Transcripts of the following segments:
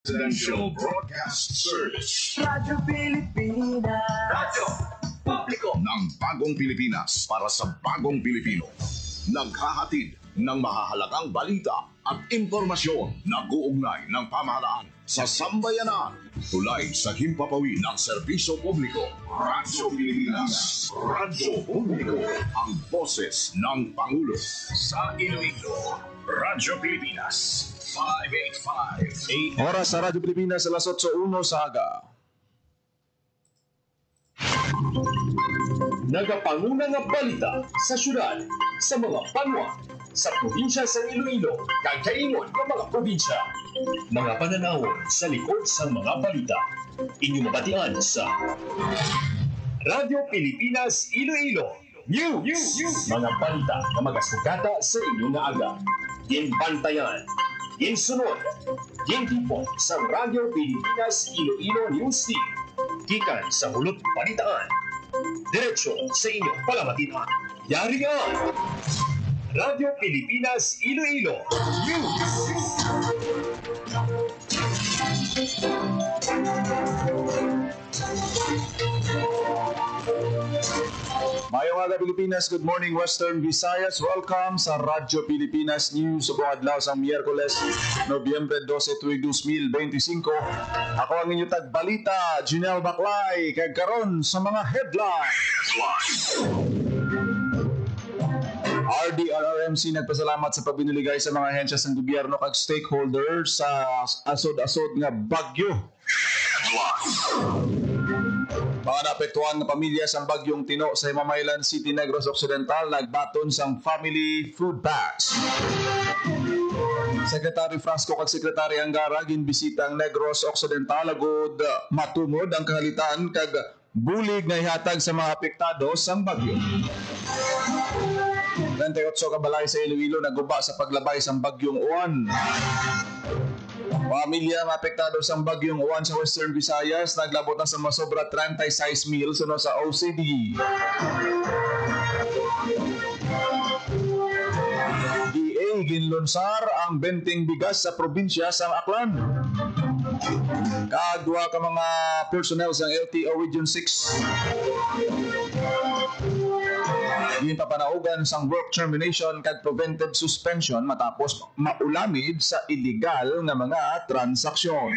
Presidential Broadcast Service. Radyo Pilipinas. Radyo Publiko ng Bagong Pilipinas para sa Bagong Pilipino. Naghahatid ng mahahalagang balita at impormasyon na uugnay ng pamahalaan sa sambayanan. Tulay sa himpapawid ng serbisyo publiko. Radyo Pilipinas. Radyo Publiko. Ang boses ng Pangulo. Sa Iloilo, Radyo Pilipinas. 585 AM. Oras sa Radyo Pilipinas, alas 8:01 sa aga. Nagapanguna nga balita sa syudad, sa mga banwa, sa probinsya sa Iloilo, kag kaingon ng mga probinsya. Mga pananawon sa likod sa mga balita. Inyong mabatian sa Radyo Pilipinas Iloilo News. Mga balita na magasugata sa inyong aga. Ginbantayan, ginsunod, gintipon sa Radyo Pilipinas Iloilo News Team. Gikan sa hulot balitaan. Diretso sa inyong palamatian. Yari ang Radyo Pilipinas Iloilo News. Mayong aga Pilipinas, good morning Western Visayas. Welcome sa Radyo Pilipinas News sa buong adlaw sa Miyerkules, Nobyembre 12, tuig 2025. Ako ang inyong tagbalita, Junel Baclay, kag karon sa mga headlines. RDRRMC nagpasalamat sa pagbinuligay sa mga ahensya ng gobyerno kag stakeholders sa asod-asod nga bagyo. Mga naapektuhan nga pamilya sa bagyong Tino sa Himamaylan City, Negros Occidental nagbaton sang family food packs. Secretary Frasco kag Secretary Angara ginbisita ang Negros Occidental agud matungod ang kahalitan kag bulig nga ihatag sa mga apektado sang bagyo. 28 ka balay sa Iloilo naguba sa paglabay sa bagyong Uwan. Pamilya nga apektado sa bagyong Uwan sa Western Visayas naglabot na sa masobra 36,000 suno sa OCD. DA ginlunsar ang benting bigas sa probinsya sa Aklan. Kadwa ka mga personnel sa LTO Region 6 papanaugan sang work termination kag preventive suspension matapos maulamid sa illegal nga mga transaksyon.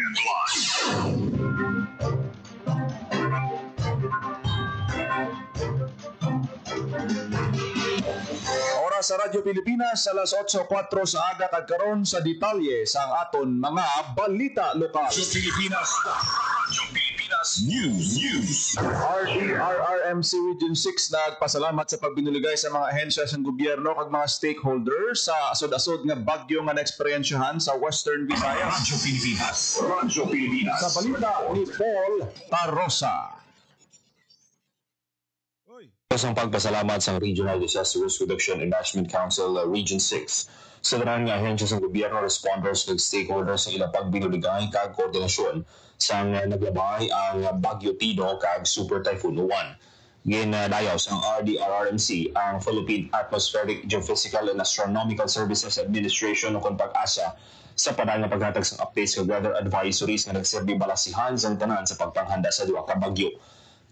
Oras sa Radyo Pilipinas alas 8:04 sa aga kag karon sa detalye sa aton mga balita lokal. Radyo Pilipinas. Radyo Pilipinas News. RDRRMC Region 6 nagpasalamat sa pagbinuligay sa mga ahensya ng gobyerno kag mga stakeholders sa asod-asod nga bagyo nga naeksperyensyahan sa Western Visayas. Radyo Pilipinas. Radyo Pilipinas. Sa balita ni Paul Tarosa. Sa pagpasalamat sa Regional Disaster Risk Reduction and Management Council Region 6 sa tanan nga ahensya sa gobyerno, responders ug stakeholders sa ilang pagbinuligay kag koordinasyon sa naglabay ang Bagyo Tino kag Super Typhoon Uwan. Ginadayaw sa RDRRMC ang Philippine Atmospheric, Geophysical and Astronomical Services Administration kung pag-asa sa padang nga paghatag sa updates kag weather advisories nga nagserbi balasihan sa tanan sa pagpanghanda sa duha ka bagyo.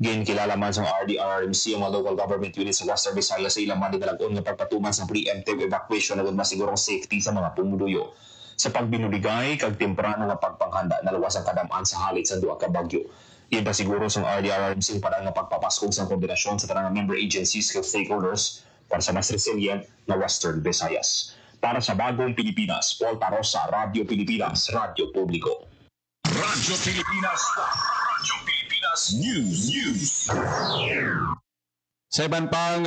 Ginkilala man sa RDRRMC ang mga local government units sa Western Visayas sa ilang manidalagon nga pagpatuman sa preemptive evacuation na masigurong safety sa mga pumuduyo sa pagbinuligay kag temprano nga pagpanghanda na luwas ang kadamaan sa halit sa duha ka bagyo. Iyon pa siguro sa RDRRMC para nga pagpapaskog sa kombinasyon sa tanang member agencies kag stakeholders para sa mas resilient na Western Visayas. Para sa Bagong Pilipinas, Paul Tarosa, Radyo Pilipinas, Radyo Publiko. Radyo Pilipinas. Radyo Pilipinas News. Sa iban pang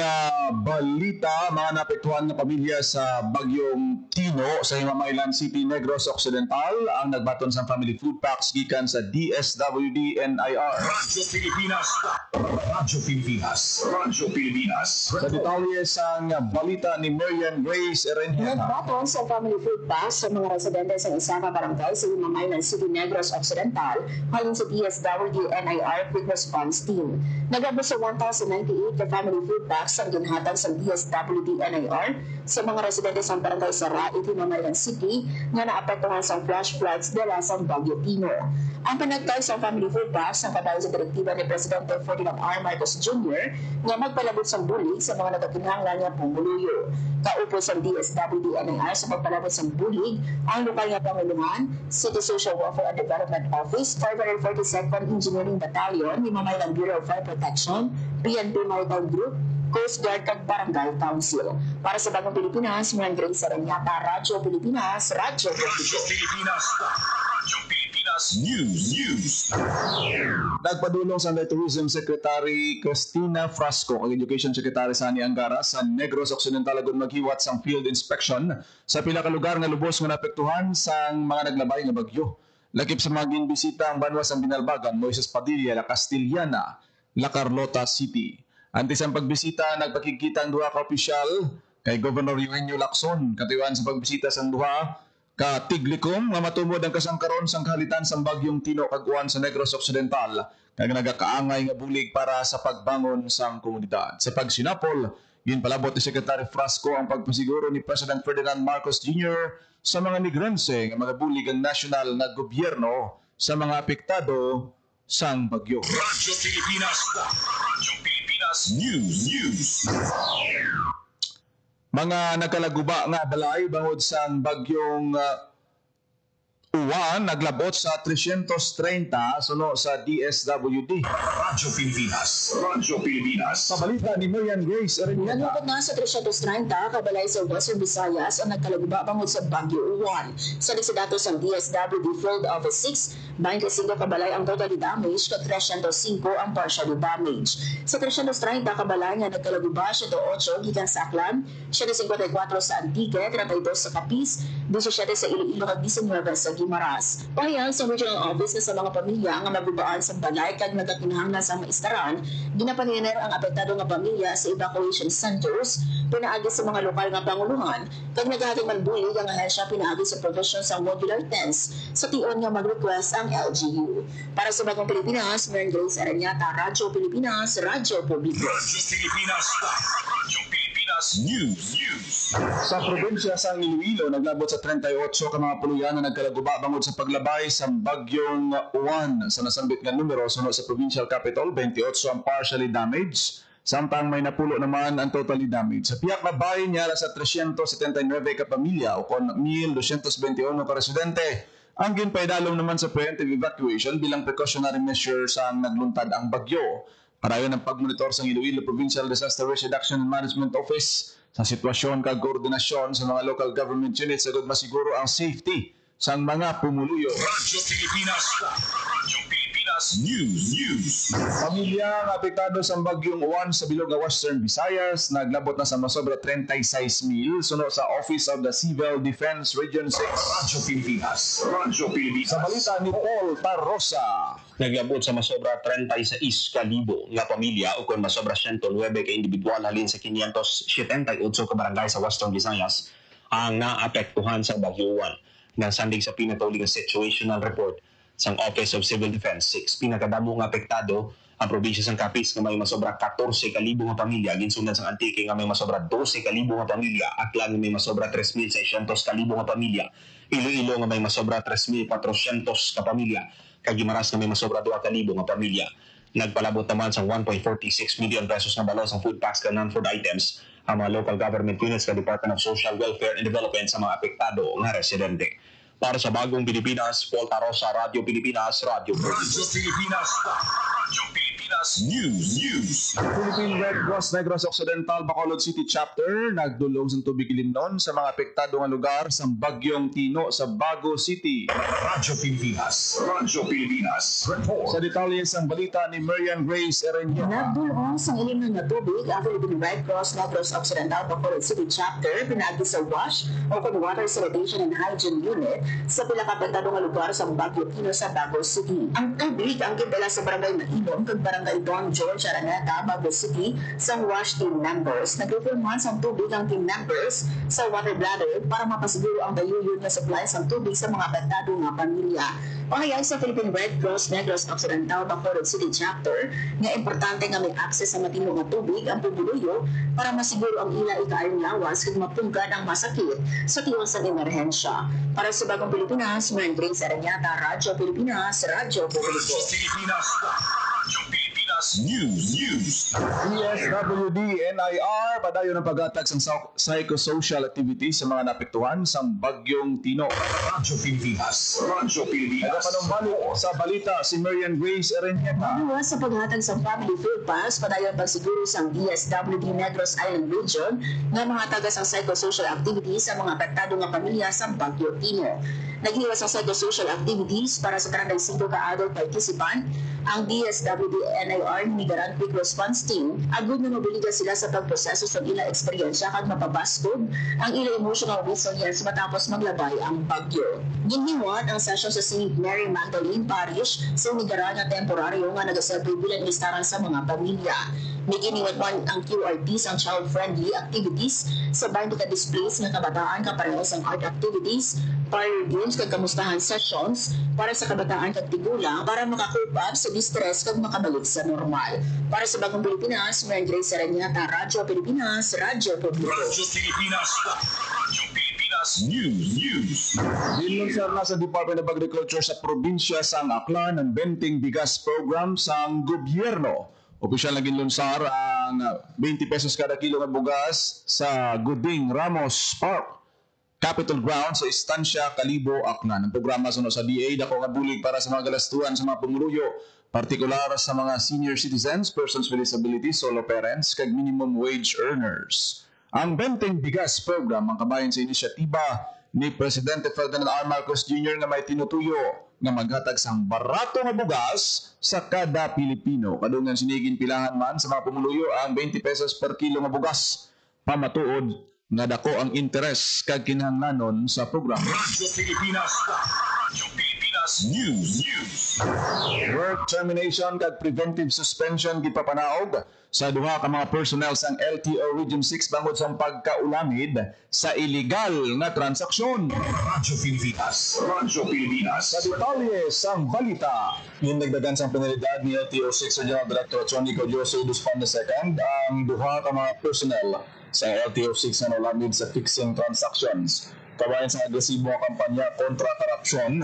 balita, mga naapektuhan na pamilya sa bagyong Tino sa Himamaylan City, Negros Occidental ang nagbaton sa family food packs gikan sa DSWD NIR. Radyo Pilipinas. Radyo Pilipinas. Radyo Pilipinas. Sa detalye sa balita ni Marian Grace Erenjena. Nagbaton sa family food packs sa mga residente sa isa ka barangay sa Himamaylan City, Negros Occidental halin sa DSWD NIR Quick Response Team. Nagabot sa 1,098 ka family food packs ang ginhatag sa DSWD NIR sa mga residente sa barangay Sara, Mamayan City nga naapektuhan sa flash floods dala sa Bagyo Pino. Ang panagtay sa family food packs ang padayon sa direktiba ni Presidente Ferdinand R. Marcos Jr. nga magpalabot sa bulig sa mga nagkakinahanglan nga pumuluyo. Kaupo sa DSWD NIR sa pagpalabot sa bulig ang lokal nga panguluhan, City Social Welfare and Development Office, 542nd Engineering Battalion, Mamayan Bureau of Fire Protection, PNP Maritime Group, Coast Guard kag Barangay Council. Para sa Bagong Pilipinas, Mian Grace Aranyata, Radyo Pilipinas, Radyo Pilipinas, Radyo Pilipinas News. Nagpadulong sa Tourism Secretary Cristina Frasco ang Education Secretary Sani Angara sa Negros Occidental agon maghiwat sang field inspection sa pila ka lugar nga lubos nga naapektuhan sang mga naglabay nga bagyo. Lakip sa mga ginbisita ang banwas ang Binalbagan, Moises Padilla, La Castillana, La Carlota City. Antes ang pagbisita, nagpakikita ang duha ka opisyal kay Governor Eugenio Lacson, katiwan sa pagbisita sa duha ka Tiglikom nga matumod ang kasangkaron sang kahalitan sang bagyong Tino kag Uwan sa Negros Occidental kag nagakaangay nga bulig para sa pagbangon sang komunidad. Sa pagsinapol, ginpalabot ni Secretary Frasco ang pagpasiguro ni President Ferdinand Marcos Jr. sa mga migranse nga magabulig ang nasyonal na gobyerno sa mga apektado sang bagyo. Radyo Pilipinas, Radyo Pilipinas News. Mga nagkalaguba nga balay bangod sang bagyong Uwan naglabot sa 330 suno sa DSWD. Radyo Pilipinas, Radyo Pilipinas. Sa balita ni Marian Grace Aranyata. Nagukod na sa 330 kabalay sa Western Visayas ang nagkalaguba bangod sa Bagyo Uwan. Sa disidato sa DSWD Field Office 6, 25 kabalay ang totally damage at 305 ang partially damage. Sa 330 kabalay nga nagkalaguba, 8 gikan sa Aklan, 54 sa Antique, 32 sa Capiz, 17 sa Iloilo kag 19 sa Guimaras. Pahayag sa regional office na sa mga pamilya nga magubaan sa balay kag nagakinahanglan sa maistaran, ginapaniner ang apektado nga pamilya sa evacuation centers, pinaagi sa mga lokal nga panguluhan, kag naghahatag man bulig ang ahensya pinaagi sa provision sa modular tents sa tion nga mag-request ang LGU. Para sa Bagong Pilipinas, Maren Grace Aranyata, Radyo Pilipinas, Radyo Publiko. Radyo Pilipinas, Radyo Pilipinas News. Sa probinsya sa Iloilo, naglabot sa 38 ka mga puluyan na nagkalaguba bangod sa paglabay sa bagyong Uwan. Sa nasambit nga numero, sunod sa provincial capital, 28 ang partially damaged, samtang may napulo naman ang totally damaged. Sa piyak na bayan niya, sa 379 ka pamilya o kon 1,221 ka residente, ang ginpaidalong naman sa preventive evacuation bilang precautionary measure sa nagluntad ang bagyo. Parayon ang pagmonitor sa Iloilo Provincial Disaster Risk Reduction and Management Office sa sitwasyon kag koordinasyon sa mga local government units agad masiguro ang safety sa mga pumuluyo. Radyo Pilipinas, Radyo Pilipinas News. Pamilya nga apektado sa bagyong Uwan sa bilog nga Western Visayas naglabot na sa masobra 36,000 suno sa Office of the Civil Defense Region 6. Radyo Pilipinas, Radyo Pilipinas. Sa balita ni Paul Tarrosa. Naglabot sa masobra 36,000 nga pamilya o kung masobra 109 ka individual halin sa 578 ka barangay sa Western Visayas ang naapektuhan sa Bagyo Uwan. Nasandig sa pinatuloy nga situational report sa Office of Civil Defense 6. Pinakadamo nga apektado ang probinsya sang Capiz nga may masobra 14,000 nga pamilya, ginsundan sang Antique nga may masobra 12,000 nga pamilya, Aklan nga may masobra 3,600 nga pamilya, Iloilo nga may masobra 3,400 ka pamilya, kag Guimaras nga may masobra 2,000 nga pamilya. Nagpalabot naman sa 1.46 million pesos na balos ang food packs ka non-food items ang mga local government units sa Department of Social Welfare and Development sa mga apektado nga residente. Para sa Bagong Pilipinas, Paul Tarosa, Radyo Pilipinas, Radyo Pilipinas, Radyo Pilipinas News. Philippine Red Cross Negros Occidental Bacolod City Chapter nagdulog sa tubig ilimnon sa mga apektado nga lugar sa bagyong Tino sa Bago City. Radyo Pilipinas, Radyo Pilipinas Report. Sa detalye sang balita ni Marian Grace Aranyata. Nagdulong sa ilimnon nga tubig ang Philippine Red Cross Negros Occidental Bacolod City Chapter pinaagi sa WASH o Water Sanitation and Hygiene Unit sa pila ka apektado nga lugar sa Bagyo Tino sa Bago City. Ang tubig ang gidala sa barangay Mainom kag Barangay Don George, Araneta, Bago City sa WASH team members. Nag-reforman sa tubig ang team members sa water bladder para mapasiguro ang dayuyod na supply sa tubig sa mga apektado nga pamilya. Pahayag sa Philippine Red Cross Negros Occidental Bacolod City Chapter nga importante nga may access sa matino nga tubig ang pumuluyo para masiguro ang ila ikaayong lawas kung mapunggad ang masakit sa tiwas ng emerhensya. Para sa Bagong Pilipinas, Mary Grace Aranyata, Radyo Pilipinas, Radyo Publiko. News. DSWD, NIR, padayon ng pag-atag sa psychosocial activity sa mga naapektuhan sa Bagyong Tino. Radyo Pilipinas. Nagapanumbalik sa balita si Marian Grace Aranyeta. Iwas sa paghatag sa family food pass, padayon pagsiguro sa DSWD Negros Island Region nga mga tagas ang psychosocial activities sa mga apektado nga pamilya sa Bagyo Tino. Naghiwas ang psychosocial activities para sa 35 ka adult participant ang DSWD NIR Nigaran Quick Response Team. Agud na mobiliga sila sa pagproseso sa ila eksperyensya kag mapabaskog ang ila emotional resilience matapos maglabay ang bagyo. Ginhimuan ang session sa St. Mary Magdalene Parish sa Nigaran nga temporaryo nga nagaserve bilang listaran sa mga pamilya. May giniwan ang QRTs ang child-friendly activities sa 20 ka displays ng kabataan kaparehas ang art activities, parlor games kag kamustahan sessions para sa kabataan kag tigulang para makacope up sa distress kag makabalik sa normal. Para sa Bagong Pilipinas, Mary Grace Aranyata, Radyo Pilipinas, Radyo Publiko. News. Binunsar na sa Department of Agriculture sa probinsya sang Aklan ang Benting Bigas Program sang gobyerno. Opisyal na ginlunsar ang 20 pesos kada kilo ng bugas sa Guding Ramos Park, Capitol Ground sa Estancia Calibo, Aklan. Ang programa sunod sa DA dako nga bulig para sa mga galastuan sa mga pumuluyo, partikular sa mga senior citizens, persons with disabilities, solo parents, kag minimum wage earners. Ang Benteng Bigas Program ang kabayan sa inisyatiba ni Presidente Ferdinand R. Marcos Jr. nga may tinutuyo nga maghatag sang barato nga bugas sa kada Pilipino. Kadungan sinigin pilahan man sa mga pumuluyo ang 20 pesos per kilo nga bugas. Pamatuod nga dako ang interes kag kinahanglanon sa programa. Radyo Pilipinas News. Work termination kag preventive suspension gipapanaog sa duha ka mga personnel sang LTO Region 6 bangod sa pagkaulamid sa illegal nga transaksyon. Radyo Pilipinas. Sa detalye sang balita, yung nagdagan sang penalidad ni LTO 6 Regional Director Chonico Jose Duspan II ang duha ka mga personnel sa LTO 6 na naulamid sa fixing transactions. Kabayan sa agresibo ang kampanya kontra korupsyon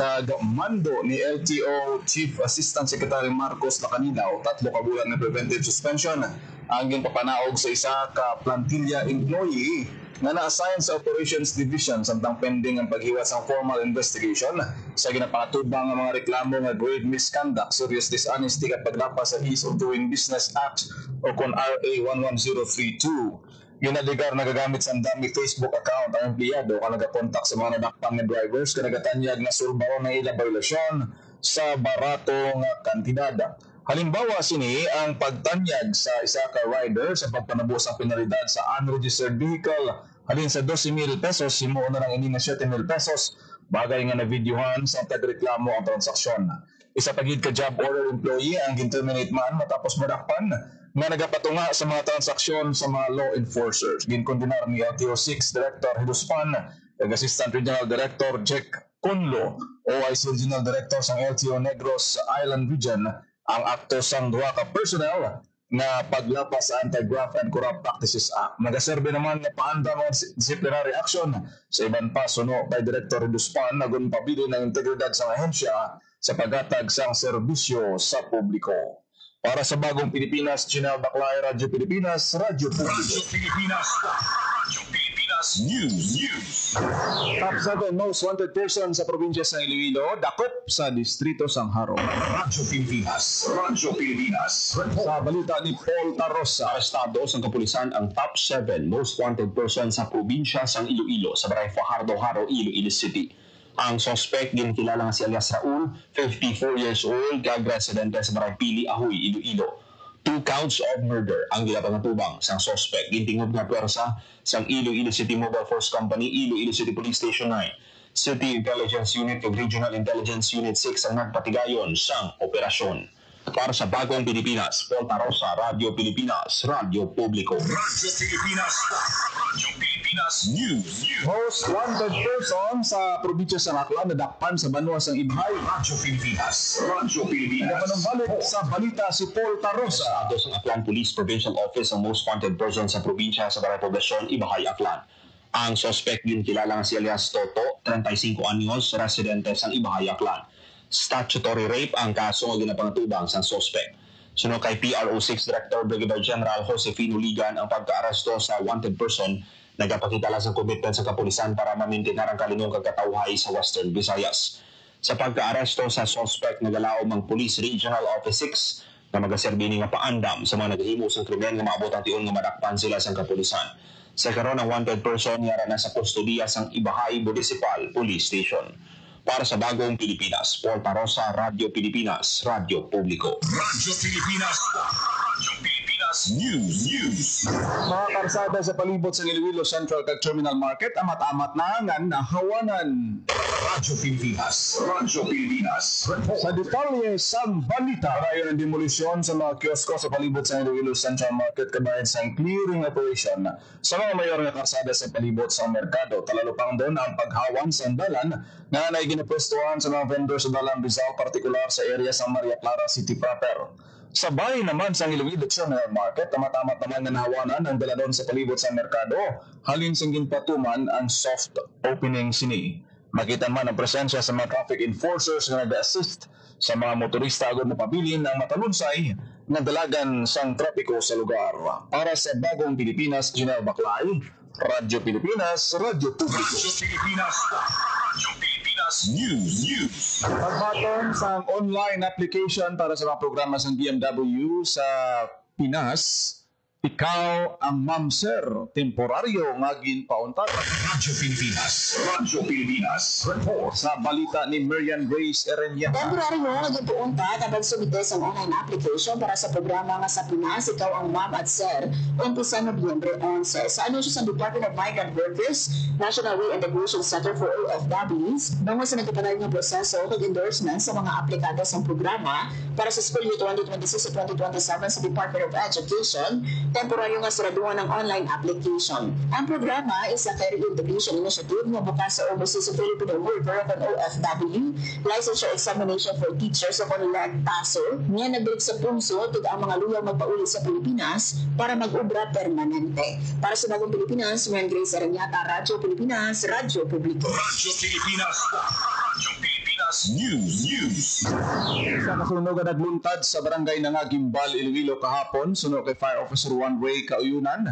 kag mando ni LTO Chief Assistant Secretary Marcos Lacaninaw 3 ka bulan na preventive suspension ang ginpapanaog sa isa ka plantilla employee nga na-assign sa Operations Division samtang pending ang paghiwas ng formal investigation sa ginapatubang ng mga reklamo nga grave misconduct, serious dishonesty at paglapas sa Ease of Doing Business Act o kon RA 11032. Ginaligar nagagamit sa dami Facebook account ang empleyado ka nagakontak sa mga nadakpan nga drivers ka nagatanyag na surbaon na ila violasyon sa barato nga kantidad. Halimbawa sini ang pagtanyag sa isa ka rider sa pagpanabos ng penalidad sa unregistered vehicle halin sa 12,000 pesos himo na lang ini nga 7,000 pesos bagay nga na-videohan sa tagreklamo ang transaksyon. Isa pagid ka job order employee ang gin-terminate man matapos madakpan nga nagapatunga sa mga transaksyon sa mga law enforcers. Ginkondenar ni LTO 6 Director Hiduspan, Assistant Regional Director Jack Conlo, OIC Regional Director sa LTO Negros Island Region ang akto sang duha ka personnel nga paglapas sa Anti-Graft and Corrupt Practices Act. Nagaserbe naman na paanda mga disciplinary action sa iban pa suno kay Director Hiduspan na gunpabili ng integridad sa ahensya sa paghatag sang serbisyo sa publiko. Para sa Bagong Pilipinas, Chinel Baclay, Radyo Pilipinas, Radyo Publiko. Radyo Pilipinas News. Top 7 most wanted person sa probinsya sa Iloilo, dakop sa distrito Sangharo. Radyo Pilipinas. Sa balita ni Paul Tarosa, Arestado sa kapulisan ang top 7 most wanted person sa probinsya sang Iloilo sa Barangay Fajardo, Iloilo City. Ang suspect ginkilala nga si alias Raul, 54 years old, kag residente sa Barangay Pili, Ahoy, Iloilo. 2 counts of murder ang gilapangatubang sang suspect. Gintingog nga pwersa sang Iloilo City Mobile Force Company, Iloilo City Police Station 9. City Intelligence Unit ug Regional Intelligence Unit 6 ang nagpatigayon sang operasyon. Para sa Bagong Pilipinas, Paul Tarosa, Radyo Pilipinas, Radyo Publiko. Radyo Pilipinas. Radyo Pilipinas News. Most wanted person sa probinsya sa Aklan nadakpan sa banwa sang Ibhay. Radyo Pilipinas. Radyo Pilipinas. Napanumbalik sa balita si Paul Tarosa. Sa Aklan Police Provincial Office ang most wanted person sa probinsya sa Barangay Poblasyon, Ibhay, Aklan. Ang suspect yun kilala nga si alias Toto, 35 anyos, residente sa Ibhay, Aklan. Statutory rape ang kaso nga ginapangatubang sa suspect. Sunod kay PRO6 Director Brigadier General Josefino Ligan ang pagka-aresto sa wanted person, nagapakita lang sa commitment sa kapulisan para mamintinar ang kalinong kagkatawhay sa Western Visayas. Sa pagka-aresto sa suspect, nagalaom ang Police Regional Office 6 na magaserbi nga paandam sa mga naghimo sa krimen nga maabot ang tiyon nga madakpan sila sa kapulisan. Sa karon ang wanted person yara na sa kustodiya sang Ibhay Municipal Police Station. Para sa Bagong Pilipinas, Paul Tarosa, Radyo Pilipinas, Radyo Publiko. Radyo Pilipinas. Radyo Pilipinas News. Mga karsada sa palibot sa Iloilo Central kag Terminal Market, amat-amat na ngan na hawanan. Radyo Pilipinas. Radyo Pilipinas. Sa detalye sang balita, rayon ang demolisyon sa mga kiosko sa palibot sa Iloilo Central Market kabayan sa clearing operation sa mga mayor nga karsada sa palibot sa merkado. Talalupang doon ang paghawan sa dalan na ginapuestuhan sa mga vendor sa Dalan Rizal, partikular sa area sa Maria Clara City proper. Sa bahay naman sa Iloilo Terminal Market, tama-tamat naman na nahawanan ang daladon sa palibot sa merkado, halin sing ginpatuman ang soft opening sini. Makita man ang presensya sa mga traffic enforcers na nag-assist sa mga motorista agad na pabilin ang matalunsay na dalagan sang trapiko sa lugar. Para sa Bagong Pilipinas, General Baclay, Radyo Pilipinas, Radyo Publiko. Radyo Pilipinas. Radyo Pilipinas News. Pagbaton sa online application para sa mga programa sa BMW sa Pinas, ikaw ang ma'am sir, temporaryo maging pauntat. Radyo Pilipinas. Radyo Pilipinas. Report. Sa balita ni Marian Grace Ereñeta. Temporary mo naging puunta kapag sumite sa online application para sa programa nga sa Pinas, ikaw ang ma'am at sir, umpisa Nobyembre 11. Sa anunsyo sa Department of Migrant Workers, National Reintegration Center for OFWs, bango sa nagkapanay ng proseso kag endorsement sa mga aplikante sa programa para sa school year 2026 at 2027 sa Department of Education, temporaryo nga siraduhan ng online application. Ang programa is a career integration initiative nga bukas sa Overseas Filipino Worker o OFW, licensure examination for teachers o kanilang TASO, nga nagbilig sa punso tig ang mga luyaw magpauli sa Pilipinas para mag-ubra permanente. Para sa Bagong Pilipinas, Marian Grace Ereñeta, Radyo Pilipinas, Radyo Publiko. Radyo Pilipinas. Radyo Pilipinas News. Sa kasunugan nagluntad sa barangay ng Gimbal, Iloilo kahapon, sunod kay Fire Officer Juan Ray Kauyunan.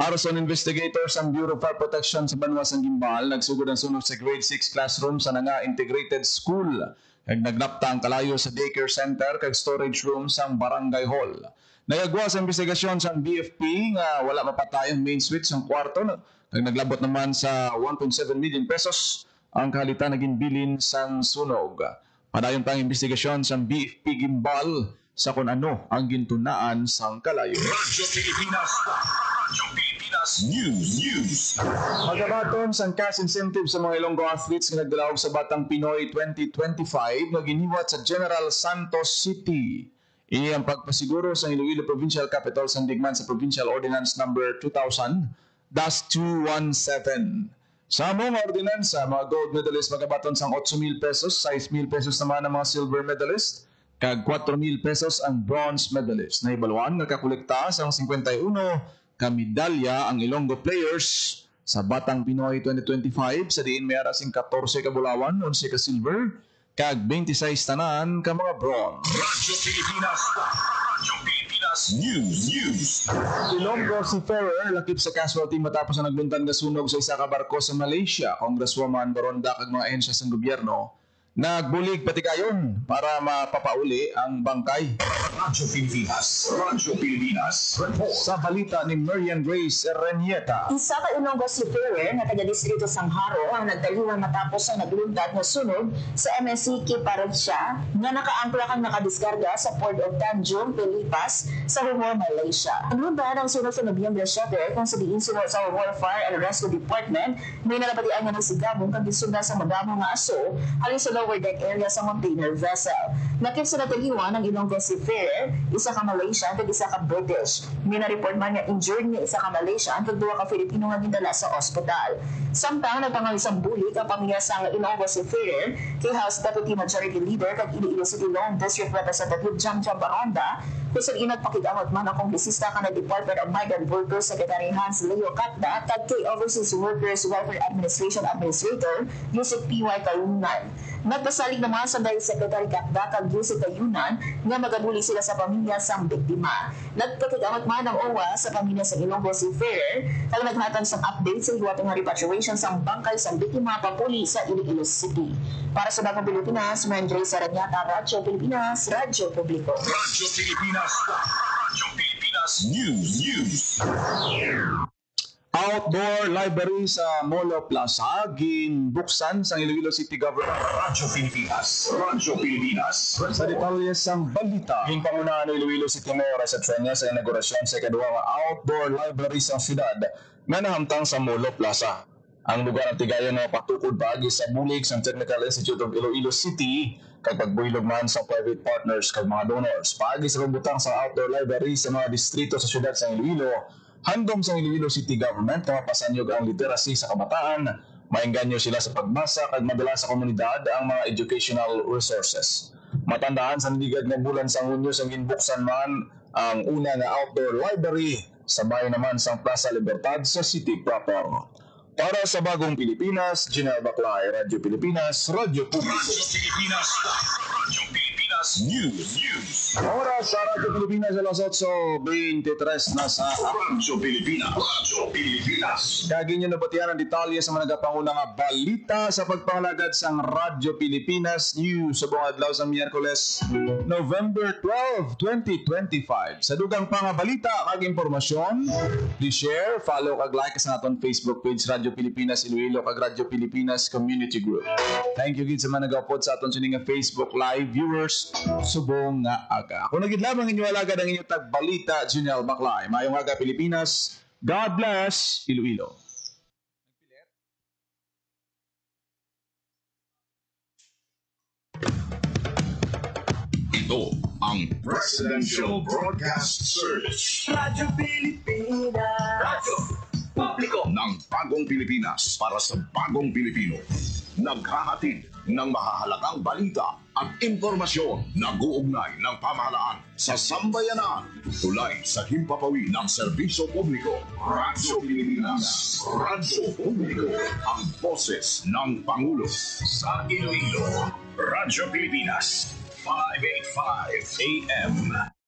Arson investigators ang Bureau of Fire Protection sa Banwa ng Gimbal nagsugod ang sunog sa grade 6 classroom sa Nanga Integrated School. Nagnapta ang kalayo sa daycare center kag storage room sa barangay hall. Nagagwa sa investigasyon sa BFP nga wala mapatay ang main switch ng kwarto. Naglabot naman sa 1.7 million pesos ang kalitan naging bilin sang sunog. Padayon pang investigasyon sa BFP Gimbal sa kung ano ang gintunaan sang kalayo. Radyo Pilipinas. Radyo Pilipinas News. Magabaton sang cash incentive sa mga Ilonggo athletes nga nagdalaog sa Batang Pinoy 2025 nga giniwat sa General Santos City. Ini ang pagpasiguro sa Iloilo Provincial Capital sa digman sa Provincial Ordinance Number 2000-217. Sa mga ordinansa, mga gold medalist magabaton sang 8,000 pesos, 6,000 pesos naman ang mga silver medalist, kag 4,000 pesos ang bronze medalist. Naibaluan nga kakolekta sang 51 ka medalya ang Ilonggo players sa Batang Pinoy 2025 sa diin may arasing 14 ka bulawan, 11 ka silver, kag 26 tanan ka mga bronze. Radyo Pilipinas. Radyo Pilipinas News. Ilonggo Seafarer lakip sa casualty matapos na nagluntan nga sunog sa isa ka barko sa Malaysia. Congresswoman Baronda kag mga ahensya sa gobyerno nagbulig patikayon para mapapauli ang bangkay. Radyo Pilipinas. Radyo Pilipinas. Report. Sa balita ni Marian Grace Ereñeta. Isa ka Ilonggo Seafarer na taga-distrito Sangharo ang nagtaliwan matapos ang nagluntat na sunog sa MSC Kiparedsya na nakaangkla kang nakadiskarga sa Port of Tanjung, Pilipas sa Humor, Malaysia. Nagluntat ang sunog sa Nobyembre 7 kung sa diin sunod sa Humor Fire and Rescue Department may nalapatian nga ng sigabong kag gisundan sa madamo nga aso alin sa lower deck area sa container vessel. Nakip sa nataliwan ng Ilonggo Seafarer, isa ka Malaysian at isa ka British. Minareport man nga injured nga isa ka Malaysian at duwa ka Filipino nga gindala sa ospital. Samtang nagpanganisang bulik ang pamilya sa Ilonggo Seafarer kay House Deputy Majority Leader kag Iloilo City Long District Representative Jam Baronda kusog inagpakigamot man ang kongresista ka na Department of Migrant Workers Secretary Hans Leo Catda tag kay Overseas Workers Welfare Administration Administrator Yusek P.Y. Kayunan. Nagpasalig naman sa dahil Secretary Catda kag Yusek Kayunan nga magabuli sila sa pamilya sang biktima. Nagpakigamot man ang OWA sa pamilya sa Ilonggo Seafarer kag naghatag sang update sa hiwatong nga repatriation sang bangkay sang biktima papuli sa Iloilo City. Para sa Bagong Pilipinas, Mandre Saranyata, Radyo Pilipinas, Radyo Publiko. Radyo Pilipinas. Radyo Pilipinas News. Outdoor library sa Molo Plaza ginbuksan sa Iloilo City Government. Radyo Pilipinas. Radyo Pilipinas. Sa detalye sang balita, Ginpangunahan ng Iloilo City Mayor sa Trenya sa inaugurasyon sa ikaduha nga outdoor library sa syudad nga nahamtang sa Molo Plaza. Ang lugar ng tigayon na patukod paagi sa bulig sa Technical Institute of Iloilo City kag pagbuylog man sa private partners kag mga donors. Paagi sa pagutang sa outdoor library sa mga distrito sa syudad sa Iloilo, handom sa Iloilo City Government na mapasanyog ang literacy sa kabataan, maengganyo sila sa pagbasa kag madala sa komunidad ang mga educational resources. Matandaan sa naligad nga bulan sa Hunyo sa ginbuksan man ang una nga outdoor library sa bayan naman sa Plaza Libertad sa city proper. Para sa Bagong Pilipinas, General Baclay, Radyo Pilipinas, Radyo Publiko. Radyo Pilipinas. Radyo Pilipinas News. Oras sa Radyo Pilipinas, alas 8:23 na sa Radyo Pilipinas. Radyo Pilipinas. Kagi nyo nabatihan ang detalye sa mga nagapanguna nga balita sa pagpangalagad sang Radyo Pilipinas News sa buong adlaw sa Miyerkules, November 12, 2025. Sa dugang pa nga balita kag impormasyon, di-share, follow kag like sa aton Facebook page Radyo Pilipinas Iloilo kag Radyo Pilipinas Community Group. Thank you gid sa mga nag-upload sa aton sining nga Facebook live viewers subong nga aga. Kung nagid lamang inyo alagad ang inyong tagbalita, General Baclay. Mayong aga Pilipinas. God bless Iloilo. Ito ang Presidential Broadcast Service. Radyo Pilipinas. Radyo Publiko ng Bagong Pilipinas para sa Bagong Pilipino. Naghahatid ng mahahalagang balita at impormasyon na guugnay ng pamahalaan sa sambayanan. Tulay sa himpapawid ng serbisyo publiko. Radyo Pilipinas. Radyo Publiko. Ang boses ng Pangulo sa Iloilo. Radyo Pilipinas. 585 AM.